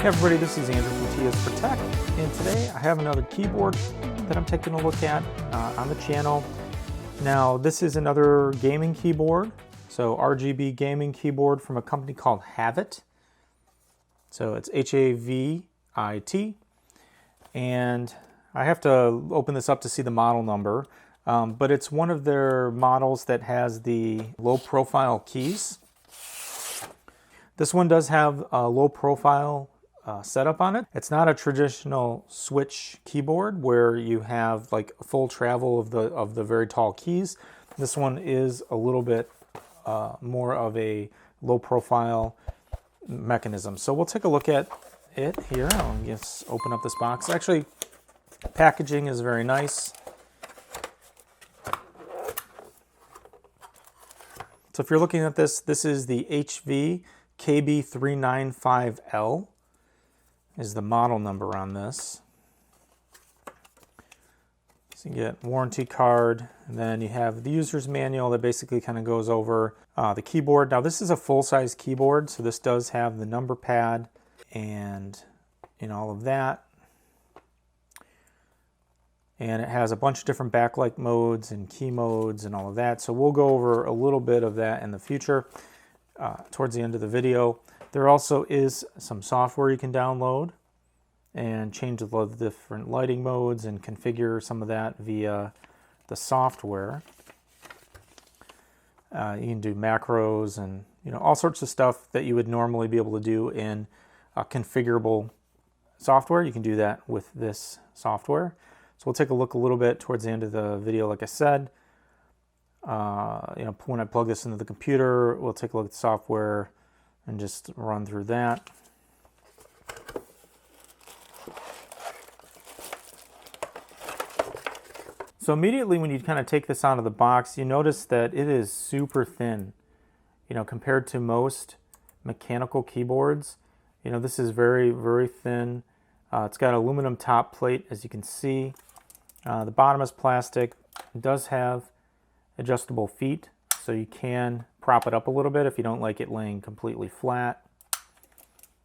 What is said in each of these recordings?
everybody, this is Andrew from TS for Tech, and today I have another keyboard that I'm taking a look at on the channel. Now this is another gaming keyboard, so RGB gaming keyboard from a company called Havit. So it's H-A-V-I-T, and I have to open this up to see the model number, but it's one of their models that has the low profile keys. This one does have a low profile setup on it. It's not a traditional switch keyboard where you have like full travel of the very tall keys. This one is a little bit more of a low profile mechanism. So we'll take a look at it here. I'll just open up this box. Actually, packaging is very nice. So if you're looking at this, this is the HV KB395L is the model number on this. So you get warranty card, and then you have the user's manual that basically kind of goes over the keyboard. Now this is a full-size keyboard, so this does have the number pad and all of that. And it has a bunch of different backlight modes and key modes and all of that. So we'll go over a little bit of that in the future towards the end of the video. There also is some software you can download and change the different lighting modes and configure some of that via the software. You can do macros and all sorts of stuff that you would normally be able to do in configurable software. You can do that with this software. So we'll take a look a little bit towards the end of the video, like I said. When I plug this into the computer, we'll take a look at the software and just run through that. So immediately when you kind of take this out of the box, you notice that it is super thin, compared to most mechanical keyboards. This is very, very thin. It's got an aluminum top plate, as you can see. The bottom is plastic. It does have adjustable feet, so you can prop it up a little bit if you don't like it laying completely flat.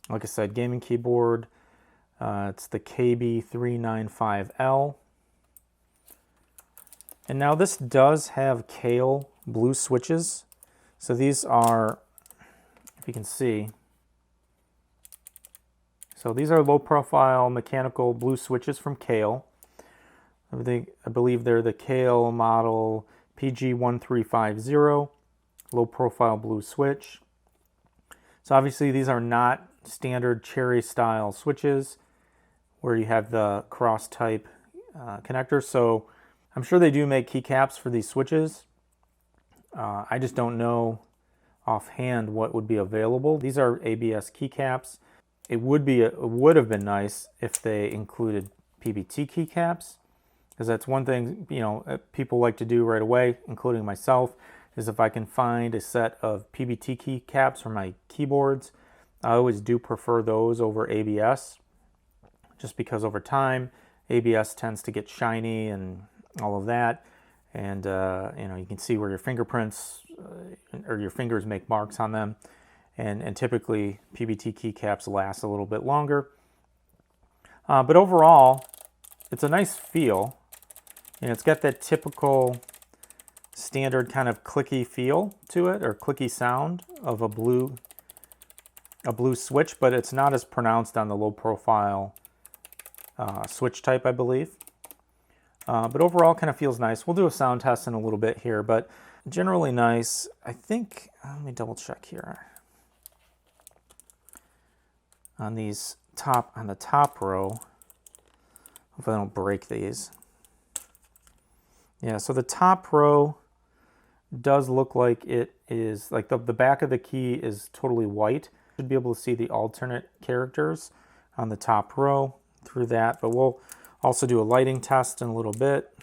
Like I said, gaming keyboard. It's the KB395L. And now this does have Kale blue switches. So these are, if you can see, so these are low profile mechanical blue switches from Kale. I believe they're the Kale model PG1350, low profile blue switch. So obviously these are not standard cherry style switches where you have the cross type connectors. So I'm sure they do make keycaps for these switches. I just don't know offhand what would be available. These are ABS keycaps. It would have been nice if they included PBT keycaps, because that's one thing people like to do right away, including myself, is if I can find a set of PBT keycaps for my keyboards, I always do prefer those over ABS, just because over time ABS tends to get shiny and all of that, and you can see where your fingerprints or your fingers make marks on them, and typically PBT keycaps last a little bit longer. But overall, it's a nice feel. It's got that typical standard kind of clicky feel to it, or clicky sound of a blue switch, but it's not as pronounced on the low profile switch type, I believe. But overall kind of feels nice. We'll do a sound test in a little bit here, but generally nice. I think, let me double check here. On the top row, hopefully I don't break these. Yeah, so the top row does look like it is, like the back of the key is totally white. You should be able to see the alternate characters on the top row through that, but we'll also do a lighting test in a little bit.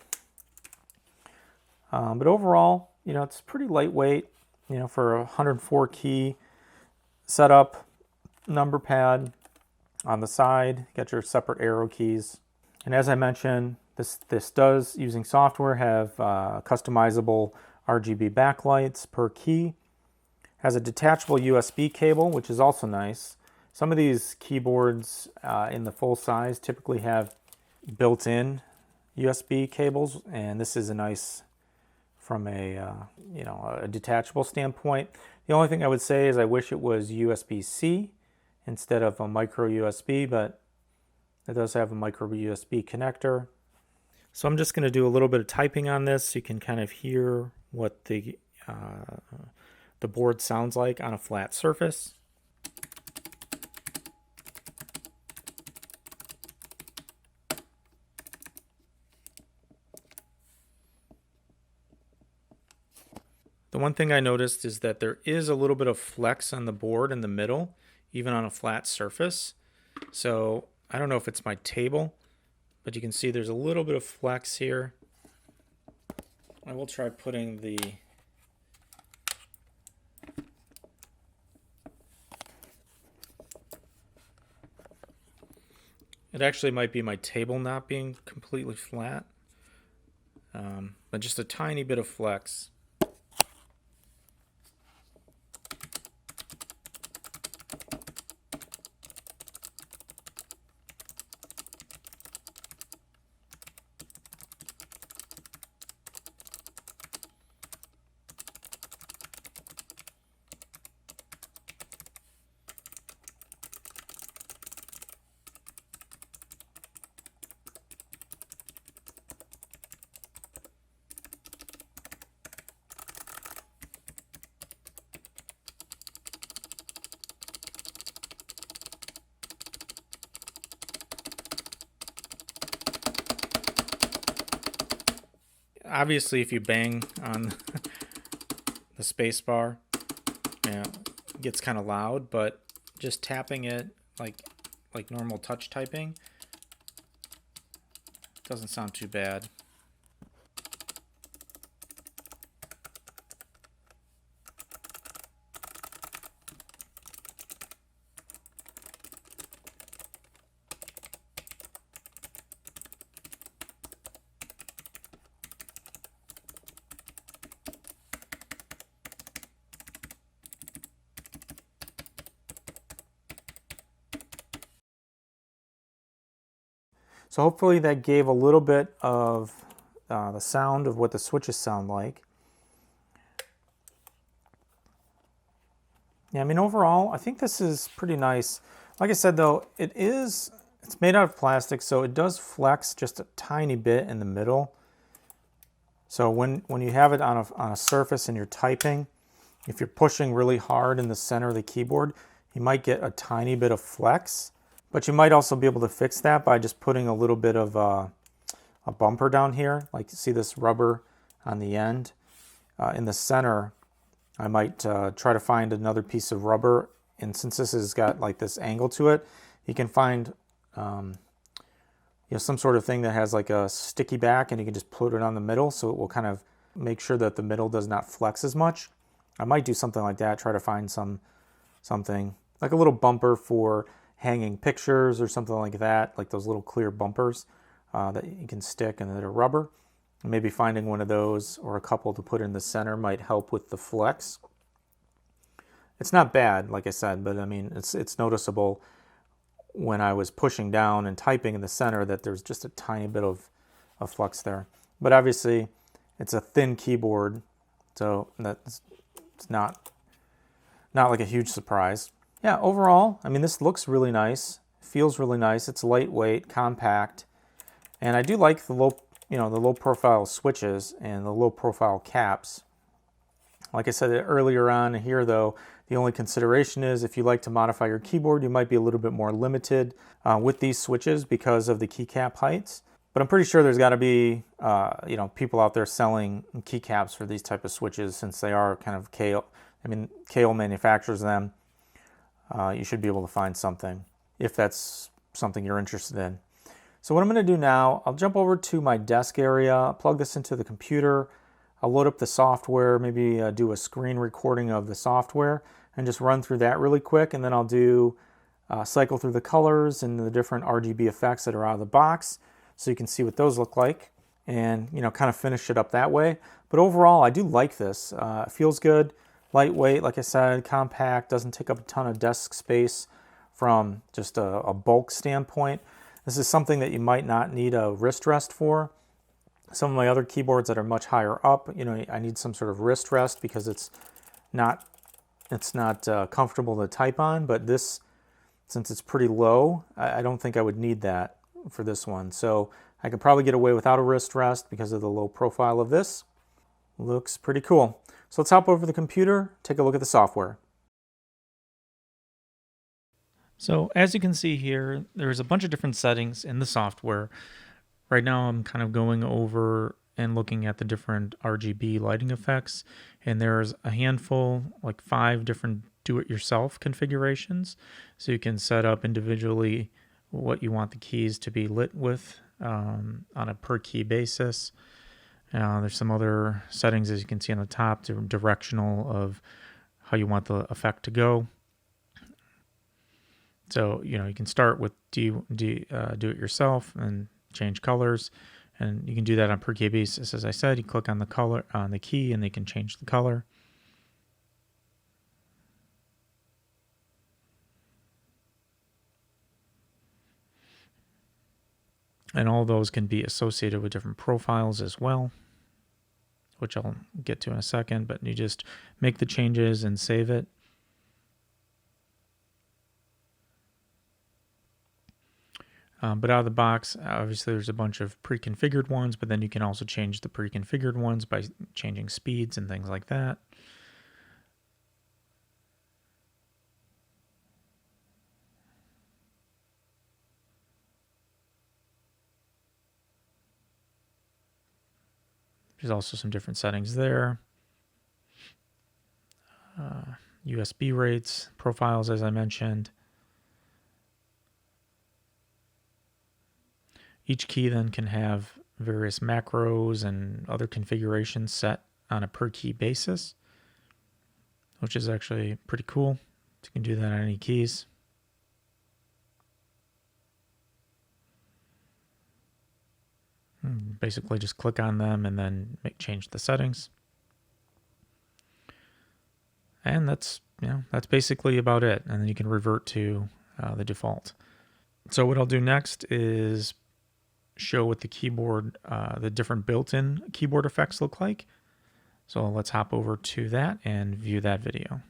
But overall, it's pretty lightweight, for a 104 key setup. Number pad on the side, got your separate arrow keys. And as I mentioned, this does, using software, have customizable RGB backlights per key. Has a detachable USB cable, which is also nice. Some of these keyboards in the full size typically have built-in USB cables, and this is a nice from a a detachable standpoint. The only thing I would say is I wish it was USB-C instead of a micro USB, but it does have a micro USB connector. So I'm just going to do a little bit of typing on this so you can kind of hear what the board sounds like on a flat surface. The one thing I noticed is that there is a little bit of flex on the board in the middle, even on a flat surface. So I don't know if it's my table, but you can see there's a little bit of flex here. I will try putting the it actually might be my table not being completely flat, but just a tiny bit of flex. Obviously, if you bang on the space bar, it gets kind of loud, but just tapping it like normal touch typing doesn't sound too bad. So hopefully that gave a little bit of the sound of what the switches sound like. Yeah, I mean overall, I think this is pretty nice. Like I said though, it's made out of plastic, so it does flex just a tiny bit in the middle. So when you have it on a surface and you're typing, if you're pushing really hard in the center of the keyboard, you might get a tiny bit of flex. But you might also be able to fix that by just putting a little bit of a bumper down here. Like you see this rubber on the end. In the center, I might try to find another piece of rubber. And since this has got like this angle to it, you can find some sort of thing that has like a sticky back, and you can just put it on the middle so it will kind of make sure that the middle does not flex as much. I might do something like that, try to find something like a little bumper for hanging pictures or something like that, like those little clear bumpers that you can stick and that are rubber. And maybe finding one of those or a couple to put in the center might help with the flex. It's not bad, like I said, but I mean, it's noticeable when I was pushing down and typing in the center that there's just a tiny bit of flex there. But obviously, it's a thin keyboard, so it's not like a huge surprise. Yeah, overall, I mean, this looks really nice, feels really nice. It's lightweight, compact, and I do like the low profile switches and the low profile caps. Like I said earlier on here, though, the only consideration is if you like to modify your keyboard, you might be a little bit more limited with these switches because of the keycap heights. But I'm pretty sure there's got to be people out there selling keycaps for these type of switches, since they are kind of KO manufactures them. You should be able to find something if that's something you're interested in. So what I'm going to do now, I'll jump over to my desk area, plug this into the computer, I'll load up the software, maybe do a screen recording of the software and just run through that really quick, and then I'll do cycle through the colors and the different RGB effects that are out of the box so you can see what those look like, and kind of finish it up that way. But overall, I do like this. It feels good. Lightweight, like I said, compact, doesn't take up a ton of desk space from just a bulk standpoint. This is something that you might not need a wrist rest for. Some of my other keyboards that are much higher up, I need some sort of wrist rest because it's not comfortable to type on. But this, since it's pretty low, I don't think I would need that for this one. So I could probably get away without a wrist rest because of the low profile of this. Looks pretty cool. So let's hop over to the computer, take a look at the software. So as you can see here, there's a bunch of different settings in the software. Right now I'm kind of going over and looking at the different RGB lighting effects, and there's a handful, like 5 different do-it-yourself configurations. So you can set up individually what you want the keys to be lit with on a per key basis. There's some other settings, as you can see on the top, directional of how you want the effect to go. So, you can start with do it yourself and change colors. And you can do that on per key basis. As I said, you click on the color on the key and they can change the color. And all those can be associated with different profiles as well, which I'll get to in a second, but you just make the changes and save it. But out of the box, obviously there's a bunch of pre-configured ones, but then you can also change the pre-configured ones by changing speeds and things like that. There's also some different settings there. USB rates, profiles, as I mentioned. Each key then can have various macros and other configurations set on a per key basis, which is actually pretty cool. You can do that on any keys. Basically just click on them and then change the settings. And that's basically about it. And then you can revert to the default. So what I'll do next is show what the keyboard, the different built-in keyboard effects look like. So let's hop over to that and view that video.